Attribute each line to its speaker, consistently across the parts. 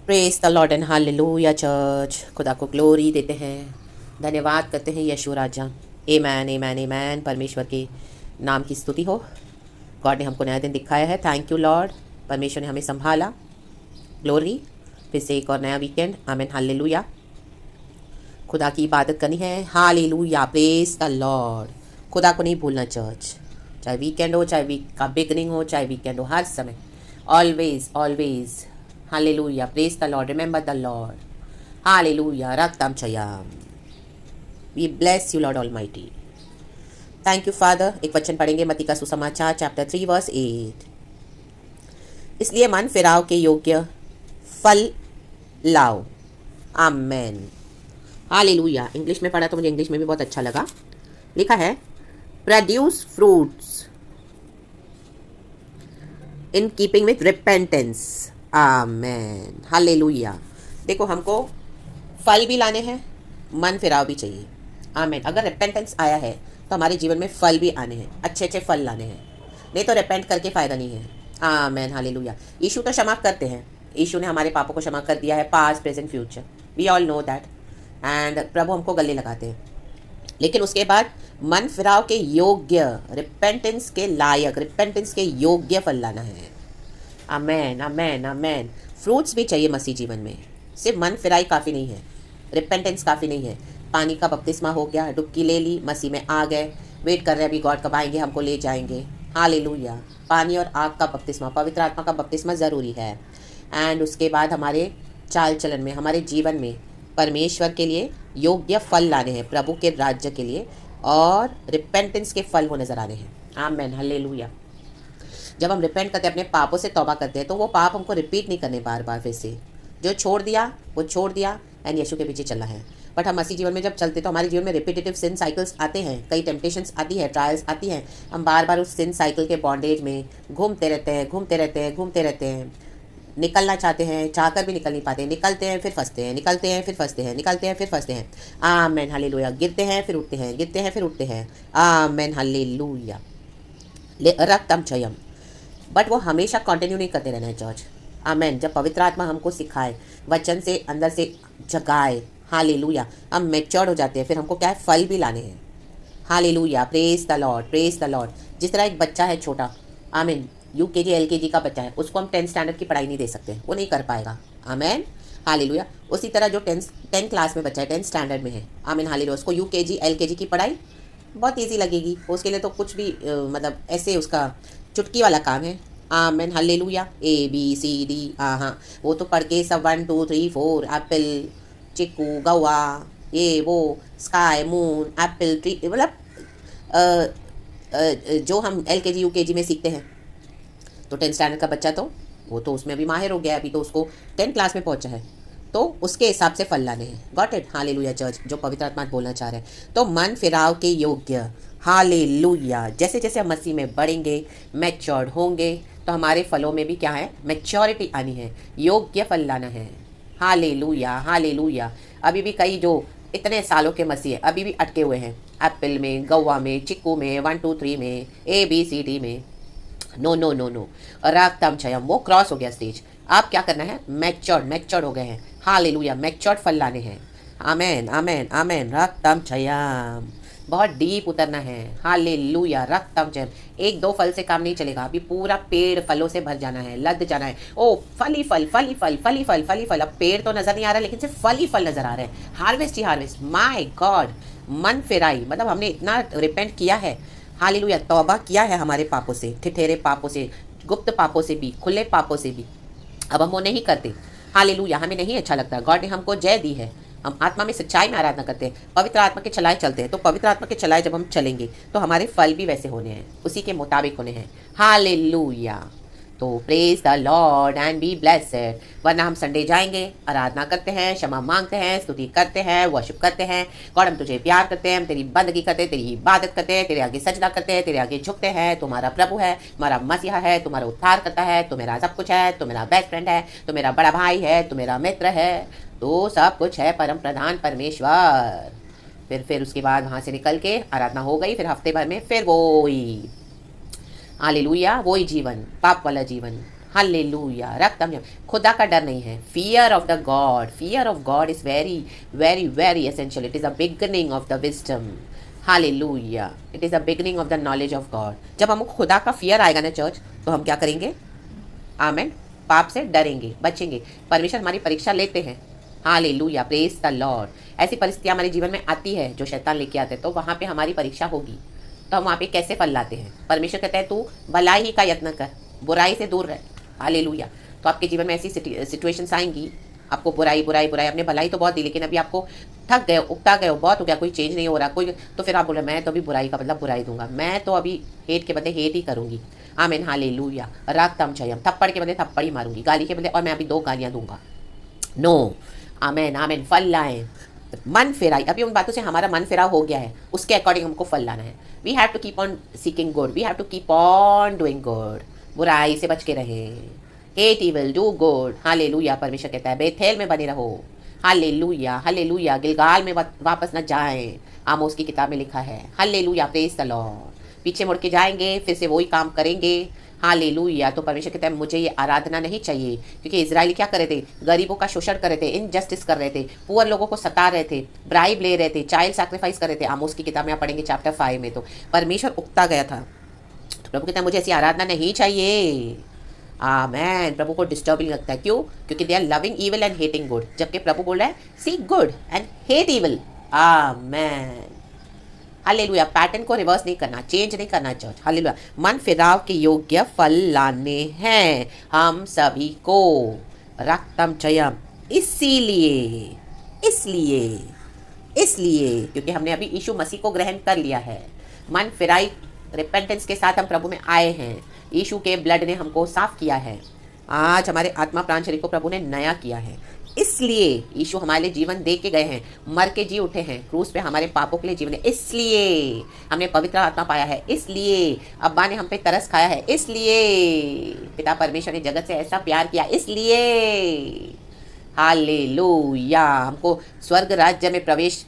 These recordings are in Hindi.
Speaker 1: Praise the Lord and hallelujah church. खुदा को ग्लोरी देते हैं, धन्यवाद करते हैं यीशु राजा। आमेन आमेन आमेन। परमेश्वर के नाम की स्तुति हो। गॉड ने हमको नया दिन दिखाया है। Thank you Lord. परमेश्वर ने हमें संभाला। ग्लोरी। फिर से एक और नया वीकेंड। Amen hallelujah. खुदा की इबादत करनी है। हालेलुया। Praise the Lord. खुदा को नहीं भूलना चर्च, चाहे वीकेंड हो, चाहे वीक का बिगनिंग हो, चाहे वीकेंड हो, हर समय always always hallelujah. Praise the Lord. Remember the Lord. Hallelujah. रक्तम चयाम। We bless you Lord almighty. Thank you father. एक वचन पढ़ेंगे मत्ती का सुसमाचार चैप्टर 3 वर्स 8। इसलिए मन फिराव के योग्य फल लाओ। आमेन। हालेलुया। इंग्लिश में पढ़ा तो मुझे इंग्लिश में भी बहुत अच्छा लगा। लिखा है produce fruits in keeping with repentance. Amen hallelujah. देखो, हमको फल भी लाने हैं, मन फिराव भी चाहिए। आमेन। अगर रिपेंटेंस आया है तो हमारे जीवन में फल भी आने हैं, अच्छे अच्छे फल लाने हैं। नहीं तो रिपेंट करके फ़ायदा नहीं है। Amen hallelujah. यीशु तो क्षमा करते हैं। यीशु ने हमारे पापों को क्षमा कर दिया है, past present future. We all know that. And प्रभु हमको गले लगाते हैं। लेकिन उसके बाद मन फिराव के योग्य, रिपेंटेंस के लायक, रिपेंटेंस के योग्य फल लाना है। आमेन आमेन आमेन। फ्रूट्स भी चाहिए मसीह जीवन में। सिर्फ मन फिराई काफ़ी नहीं है, रिपेंटेंस काफ़ी नहीं है। पानी का बपतिस्मा हो गया, डुबकी ले ली, मसीह में आ गए, वेट कर रहे हैं अभी गॉड कब आएंगे, हमको ले जाएंगे। हालेलुया। पानी और आग का बपतिस्मा, पवित्र आत्मा का बपतिस्मा ज़रूरी है। एंड उसके बाद हमारे चाल चलन में, हमारे जीवन में परमेश्वर के लिए योग्य फल लाने हैं, प्रभु के राज्य के लिए, और रिपेंटेंस के फल वो नज़र आने हैं। Amen hallelujah. जब हम रिपेंट करते हैं, अपने पापों से तौबा करते हैं, तो वो पाप हमको रिपीट नहीं करने बार बार फिर से। जो छोड़ दिया वो छोड़ दिया एंड यीशु के पीछे चलना है। बट हम मसीह जीवन में जब चलते तो हमारे जीवन में रिपीटेटिव सिन साइकिल्स आते हैं, कई टेम्पटेशंस आती है, ट्रायल्स आती हैं। हम बार बार उस सिन साइकिल के बॉन्डेज में घूमते रहते हैं, घूमते रहते हैं, घूमते रहते हैं। निकलना चाहते हैं, चाहकर भी निकल नहीं पाते। निकलते हैं फिर फंसते हैं, निकलते हैं फिर फंसते हैं, निकलते हैं फिर फंसते हैं। Amen hallelujah. गिरते हैं फिर उठते हैं, गिरते हैं फिर उठते हैं। Amen hallelujah. रक्तम चयम। बट वो हमेशा कंटिन्यू नहीं करते रहना है चर्च। आमेन। जब पवित्र आत्मा हमको सिखाए, वचन से अंदर से जगाए, हालेलुया, हम मैच्योर हो जाते हैं। फिर हमको क्या है, फल भी लाने हैं। Hallelujah. Praise the Lord, praise the Lord. जिस तरह एक बच्चा है छोटा, आमीन, यूकेजी एलकेजी का बच्चा है, उसको हम 10th स्टैंडर्ड की पढ़ाई नहीं दे सकते, वो नहीं कर पाएगा। Amen hallelujah. उसी तरह जो 10th क्लास में बच्चा है, 10th स्टैंडर्ड में है, आमीन हालेलुया, उसको यूकेजी एलकेजी की पढ़ाई बहुत ईजी लगेगी। उसके लिए तो कुछ भी मतलब ऐसे उसका चुटकी वाला काम है। Amen hallelujah. ABCD, हाँ, वो तो पढ़ के सब 1 2 3 4 एप्पल, चिक्कू, गवा, ये वो, स्काई, मून, एप्पल ट्री, मतलब जो हम LKG UKG में सीखते हैं। तो 10th स्टैंडर्ड का बच्चा तो वो तो उसमें अभी माहिर हो गया है, अभी तो उसको 10th क्लास में पहुंचा है, तो उसके हिसाब से फल लाने हैं। Got it. Hallelujah church. जो पवित्र आत्मा बोलना चाह रहे हैं, तो मन फिराव के योग्य। हालेलुया। जैसे जैसे हम मसीह में बढ़ेंगे, मैच्योर्ड होंगे, तो हमारे फलों में भी क्या है, मैच्योरिटी आनी है, योग्य फल लाना है। Hallelujah hallelujah. अभी भी कई जो इतने सालों के मसीह अभी भी अटके हुए हैं, एप्पल में, गवा में, चिक्कू में, 1 2 3 में, ABCD में। No no no no. रागतम छयम, वो क्रॉस हो गया स्टेज। आप क्या करना है, मैच्योर्ड हो गए हैं। हालेलुया। मैच्योर्ड फल लाने हैं। आमेन आमेन आमेन। रागतम छयम। बहुत डीप उतरना है। हालेलुया। रक्तम जयम। 1 2 फल से काम नहीं चलेगा, अभी पूरा पेड़ फलों से भर जाना है, लद जाना है। ओ फल ही फल, फल ही फल, फल ही फल, फल ही फल। अब पेड़ तो नजर नहीं आ रहा, लेकिन सिर्फ फल ही फल नजर आ रहे हैं। Harvest he harvest. My God. मन फिराई, मतलब हमने इतना रिपेंट किया है, हालेलुया, तौबा किया है हमारे पापों से, ठिठेरे पापों से, गुप्त पापों से भी, खुले पापों से भी। अब हम वो नहीं करते। हालेलुया। हमें नहीं अच्छा लगता। गॉड ने हमको जय दी है। हम आत्मा में सच्चाई में आराधना करते हैं, पवित्र आत्मा के चलाए चलते हैं। तो पवित्र आत्मा के चलाए जब हम चलेंगे, तो हमारे फल भी वैसे होने हैं, उसी के मुताबिक होने हैं। हालेलुया। तो praise the Lord and be blessed. वरना हम संडे जाएंगे, आराधना करते हैं, क्षमा मांगते हैं, स्तुति करते हैं, वर्शिप करते हैं। गॉड हम तुझे प्यार करते हैं, हम तेरी बंदगी करते हैं, तेरी इबादत करते हैं, तेरे आगे सजदा करते हैं, तेरे आगे झुकते हैं। तुम्हारा प्रभु है, तुम्हारा मसीहा है, तुम्हारा उद्धार करता है, तो मेरा सब कुछ है, तो मेरा बेस्ट फ्रेंड है, तो मेरा बड़ा भाई है, तो मेरा मित्र है, तो सब कुछ है परम प्रधान परमेश्वर। फिर उसके बाद वहाँ से निकल के आराधना हो गई, फिर हफ्ते भर में फिर वही हालेलुया, वही जीवन, पाप वाला जीवन। हालेलुया। रक्तम जम, खुदा का डर नहीं है। Fear of the God, fear of God is very very very essential. It is a beginning of the wisdom. Hallelujah. It is the beginning of the knowledge of God. जब हमको खुदा का फियर आएगा ना चर्च, तो हम क्या करेंगे? आमेन। पाप से डरेंगे, बचेंगे। परमेश्वर हमारी परीक्षा लेते हैं। Hallelujah, praise the Lord. ऐसी परिस्थितियां हमारे जीवन में आती है जो शैतान लेके आते हैं, तो वहाँ पे हमारी परीक्षा होगी। तो हम वहाँ पे कैसे फल लाते हैं? परमेश्वर कहता है तू भलाई ही का यत्न कर, बुराई से दूर रह। हालेलुया। तो आपके जीवन में ऐसी सिचुएशंस आएंगी, आपको बुराई बुराई बुराई, आपने भलाई तो बहुत दी, लेकिन अभी आपको थक गए, उगता गए, बहुत हो गया, कोई चेंज नहीं हो रहा कोई, तो फिर आप बोले मैं तो अभी बुराई का बदला बुराई दूंगा, मैं तो अभी हेट के बदले हेट ही करूंगी। आमीन, हालेलुया। रागतम चयम, थप्पड़ के बदले थप्पड़ ही मारूंगी, गाली के बदले और मैं अभी 2 गालियां दूंगा। नो, आमीन आमीन। फल लाएं, मन फिराई। अभी उन बातों से हमारा मन फिरा हो गया है, उसके अकॉर्डिंग हमको फल लाना है। We have to keep on seeking good, we have to keep on doing good. बुराई से बच के रहें। Hate evil, do good. Hallelujah. परमेश्वर कहता है बेथेल में बने रहो। Hallelujah hallelujah. गिलगाल में वापस न जाएं, आमोस की किताब में लिखा है। Hallelujah, praise the Lord. पीछे मुड़ के जाएंगे, फिर से वही काम करेंगे। हालेलुया। तो परमेश्वर कहता है मुझे ये आराधना नहीं चाहिए, क्योंकि इजराइल क्या कर रहे थे? गरीबों का शोषण कर रहे थे, इनजस्टिस कर रहे थे, पुअर लोगों को सता रहे थे, ब्राइब ले रहे थे, चाइल्ड सैक्रिफाइस कर रहे थे। आमोस की किताब में आप पढ़ेंगे चैप्टर 5 में, तो परमेश्वर उकता गया था। तो प्रभु कहता है मुझे ऐसी आराधना नहीं चाहिए। आमेन। प्रभु को डिस्टर्बिंग लगता है, क्यों? क्योंकि they are loving evil and hating good, जबकि प्रभु बोल रहा है seek good and hate evil. Amen, hallelujah. Pattern को रिवर्स नहीं करना, चेंज नहीं करना चर्च। हालेलुया। मन फिराव के योग्य फल लाने हैं हम सभी को। रक्तम चयम, इसीलिए इसलिए इसलिए क्योंकि हमने अभी यीशु मसीह को ग्रहण कर लिया है। मन फिराई, रिपेंटेंस के साथ हम प्रभु में आए हैं। यीशु के ब्लड ने हमको साफ किया है। आज हमारे आत्मा प्राण शरीर को प्रभु ने नया किया है, इसलिए यीशु हमारे लिए जीवन दे के गए हैं, मर के जी उठे हैं क्रूस पे हमारे पापों के लिए जीवन है, इसलिए हमने पवित्र आत्मा पाया है, इसलिए अब्बा ने हम पे तरस खाया है, इसलिए पिता परमेश्वर ने जगत से ऐसा प्यार किया, इसलिए हालेलुया हमको स्वर्ग राज्य में प्रवेश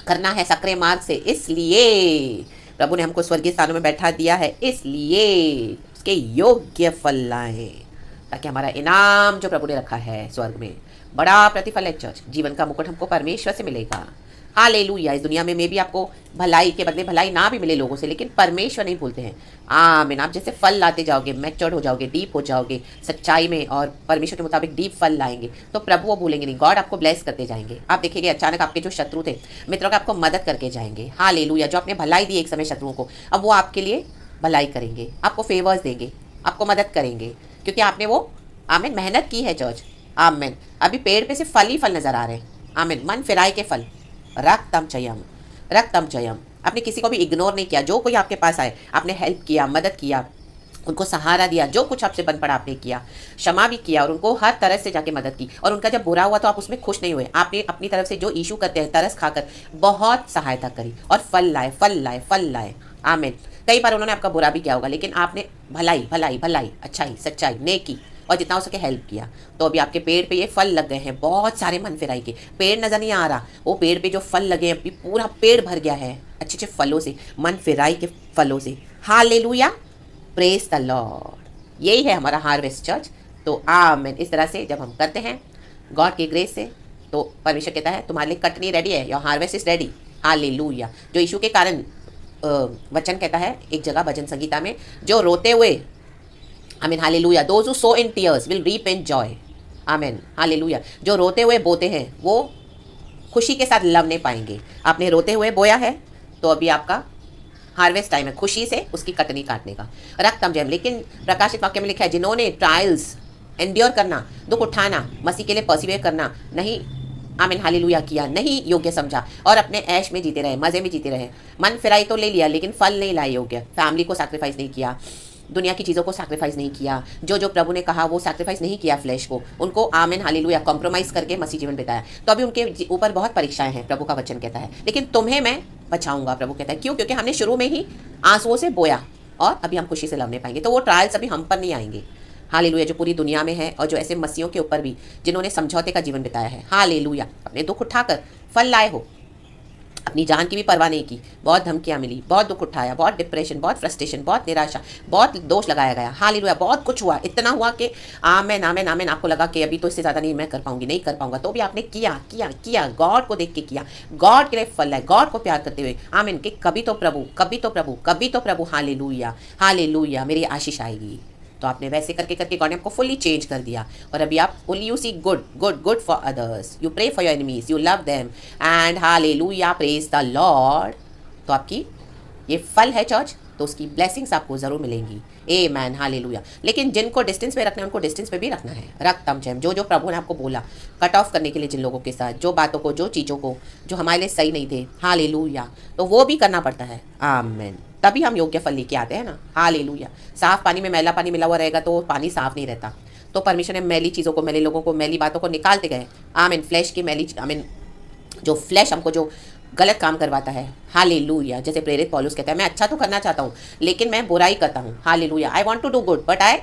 Speaker 1: करना है सक्रिय मार्ग से, इसलिए प्रभु ने हमको स्वर्गीय स्थानों में बैठा दिया है, इसलिए उसके योग्य फल लाएं, ताकि हमारा इनाम जो प्रभु ने रखा है स्वर्ग में बड़ा प्रतिफल है चर्च। जीवन का मुकुट हमको परमेश्वर से मिलेगा। हालेलुया। इस दुनिया में भी आपको भलाई के बदले भलाई ना भी मिले लोगों से, लेकिन परमेश्वर नहीं भूलते हैं। आमीन। आप जैसे फल लाते जाओगे, मैच्योर्ड हो जाओगे, डीप हो जाओगे सच्चाई में और परमेश्वर के मुताबिक डीप फल लाएंगे, तो प्रभु वो भूलेंगे नहीं। गॉड आपको ब्लेस करते जाएंगे। आप देखेंगे अचानक आपके जो शत्रु थे मित्रों का आपको मदद करके जाएंगे। हालेलुया। जो आपने भलाई दी एक समय शत्रुओं को, अब वो आपके लिए भलाई करेंगे, आपको फेवर्स देंगे, आपको मदद करेंगे, क्योंकि आपने वो आमीन मेहनत की है चर्च। आमीन। अभी पेड़ पे से फल ही फल नजर आ रहे हैं। आमीन। मन फिराए के फल। रक्तम चयम, रक्तम चयम। आपने किसी को भी इग्नोर नहीं किया, जो कोई आपके पास आए आपने हेल्प किया, मदद किया, उनको सहारा दिया, जो कुछ आपसे बन पड़ा आपने किया, क्षमा भी किया और उनको हर तरह से जाके मदद की। और उनका जब बुरा हुआ तो आप उसमें खुश नहीं हुए, आपने अपनी तरफ से जो इशू करते हैं तरस खाकर बहुत सहायता करी और फल लाए, फल लाए, फल लाए। आमीन। कई बार उन्होंने आपका बुरा भी किया होगा, लेकिन आपने भलाई भलाई भलाई, अच्छाई, सच्चाई, नेकी और जितना हो सके हेल्प किया, तो अभी आपके पेड़ पे ये फल लग गए हैं। बहुत सारे मन फिराई के पेड़ नजर नहीं आ रहा, वो पेड़ पे जो फल लगे अभी पूरा पेड़ भर गया है अच्छे अच्छे फलों से, मन फिराई के फलों से। Hallelujah, praise the Lord. यही है हमारा हार्वेस्ट चर्च। तो आमीन। इस तरह से जब हम करते हैं गॉड की ग्रेस से, तो परमेश्वर कहता है तुम्हारे लिए कटनी रेडी है, your harvest is ready. Hallelujah. जो यीशु के कारण वचन कहता है एक जगह भजन संगीता में, जो रोते हुए आमीन hallelujah, those who sow in tears will reap in joy. आमीन हालेलुया। जो रोते हुए बोते हैं वो खुशी के साथ लवने पाएंगे। आपने रोते हुए बोया है, तो अभी आपका हार्वेस्ट टाइम है खुशी से उसकी कटनी काटने का। रक्तम जयम। लेकिन प्रकाशित वाक्य में लिखा है जिन्होंने ट्रायल्स एंड्योर करना, दुख उठाना, मसीह के लिए पर्सिवियर करना नहीं आमीन हालेलुया किया, नहीं योग्य समझा और अपने ऐश में जीते रहे, मजे में जीते रहे। मन फिराई तो ले लिया, लेकिन फल नहीं लाए योग्य। फैमिली को सैक्रिफाइस नहीं किया, दुनिया की चीज़ों को सैक्रिफाइस नहीं किया, जो जो प्रभु ने कहा वो सैक्रिफाइस नहीं किया फ्लैश को, उनको आमीन हालेलुया कॉम्प्रोमाइज़ करके मसीह जीवन बिताया, तो अभी उनके ऊपर बहुत परीक्षाएं हैं। प्रभु का वचन कहता है लेकिन तुम्हें मैं बचाऊंगा। प्रभु कहता है क्यों? क्योंकि हमने शुरू में ही आंसुओं से बोया और अभी हम खुशी से लवने पाएंगे। तो वो ट्रायल्स अभी हम पर नहीं आएंगे। हालेलुया। जो पूरी दुनिया में है और जो ऐसे मसीहों के ऊपर भी जिन्होंने समझौते का जीवन बिताया है, हालेलुया, अपने दुख उठाकर फल लाए हो। अपनी जान की भी परवाह नहीं की, बहुत धमकियाँ मिली, बहुत दुख उठाया, बहुत डिप्रेशन, बहुत फ्रस्ट्रेशन, बहुत निराशा, बहुत दोष लगाया गया, हालेलुया, बहुत कुछ हुआ, इतना हुआ कि आमेन आमेन आमेन, आपको लगा कि अभी तो इससे ज़्यादा नहीं मैं कर पाऊंगी, नहीं कर पाऊंगा, तो भी आपने किया किया किया, गॉड को देख के किया, गॉड के लिए फल है, गॉड को प्यार करते हुए, आमेन, कि कभी तो प्रभु, कभी तो प्रभु, कभी तो प्रभु, हालेलुया हालेलुया, मेरी आशीष आएगी। तो आपने वैसे करके करके गॉड ने आपको फुल्ली चेंज कर दिया, और अभी आप only you see good good good for others, you pray for your enemies, you love them and hallelujah, praise the Lord. तो आपकी ये फल है चर्च, तो उसकी ब्लेसिंग्स आपको ज़रूर मिलेंगी। A man hallelujah. लेकिन जिनको डिस्टेंस पे रखना है उनको डिस्टेंस पे भी रखना है, रख तम चैम, जो जो प्रभु ने आपको बोला कट ऑफ करने के लिए, जिन लोगों के साथ जो बातों को, जो चीज़ों को जो हमारे लिए सही नहीं थे, हालेलुया, तो वो भी करना पड़ता है। आमेन। तभी हम योग्य फल लेके आते हैं ना, हालेलुया। साफ पानी में मैला पानी मिला हुआ रहेगा तो पानी साफ नहीं रहता। तो परमेश्वर ने मैली चीज़ों को, मैले लोगों को, मैली बातों को निकालते गए। आमीन। फ्लैश की मैली, आमीन, जो फ्लैश हमको जो गलत काम करवाता है, हालेलुया। जैसे प्रेरित पौलुस कहता है, मैं अच्छा तो करना चाहता हूँ लेकिन मैं बुराई करता हूँ, hallelujah. I want to do good but I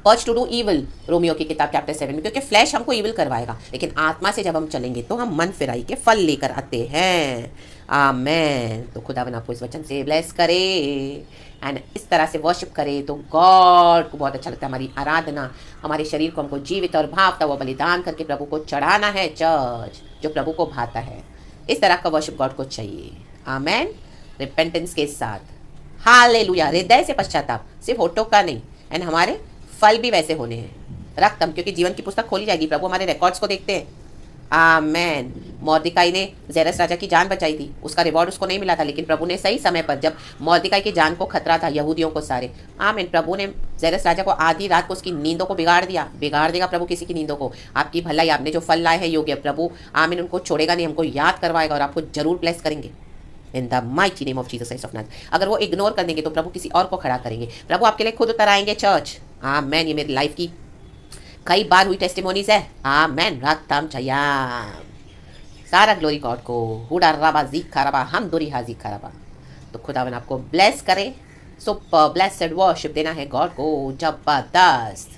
Speaker 1: perch to do evil, रोमियो की किताब चैप्टर 7 में, क्योंकि फ्लैश हमको ईविल करवाएगा, लेकिन आत्मा से जब हम चलेंगे तो हम मन फिराई के फल लेकर आते हैं। आमेन। तो खुदावन आपको इस वचन से ब्लेस करे एंड इस तरह से वर्शिप करे तो गॉड को बहुत अच्छा लगता है। हमारी आराधना, हमारे शरीर को हमको जीवित और भावता हुआ बलिदान करके प्रभु को चढ़ाना है चर्च, जो प्रभु को भाता है। इस तरह का वर्शिप गॉड को चाहिए। आमेन। रिपेंटेंस के साथ, हालेलुया, हृदय से पश्चाताप, सिर्फ होठों का नहीं, एंड हमारे फल भी वैसे होने हैं। रक्तम, क्योंकि जीवन की पुस्तक खोली जाएगी, प्रभु हमारे रिकॉर्ड्स को देखते हैं। आमेन। मॉर्दिकाई ने जेरस राजा की जान बचाई थी, उसका रिवॉर्ड उसको नहीं मिला था, लेकिन प्रभु ने सही समय पर, जब मॉर्दिकाई की जान को खतरा था यहूदियों को सारे, आमेन, प्रभु ने जेरस राजा को आधी रात को उसकी नींदों को बिगाड़ दिया। बिगाड़ देगा प्रभु किसी की नींदों को। आपकी भलाई, आपने जो फल लाए हैं योग्य, प्रभु आमीन उनको छोड़ेगा नहीं, हमको याद करवाएगा और आपको जरूर ब्लेस करेंगे in the mighty name of Jesus Christ of Nazareth. अगर वो इग्नोर कर देंगे तो प्रभु किसी और को खड़ा करेंगे। प्रभु आपके लिए खुद उतर आएंगे चर्च। आमेन। ये मेरी लाइफ की कई बार हुई टेस्टिमोनीज है। आमेन। रक्तम चयाम, सारा ग्लोरी गॉड को। हुडा रबा जीखा रबा, हम दुरी हाजी खराबा। तो खुदावन आपको ब्लेस करे। सुपर ब्लेस्ड वर्शिप देना है गॉड को, जबरदस्त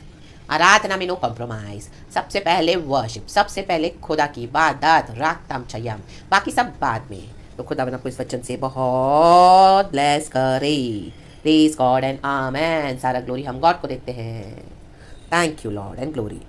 Speaker 1: आराधना में नो कॉम्प्रोमाइज। सबसे पहले वर्शिप, सबसे पहले खुदा की इबादत, रातम चयाम, बाकी सब बाद में। तो खुदावन आपको इस वचन से बहुत ब्लेस करे। प्रेज गॉड एंड आमेन। सारा ग्लोरी हम गॉड को देते हैं। Thank you Lord and glory.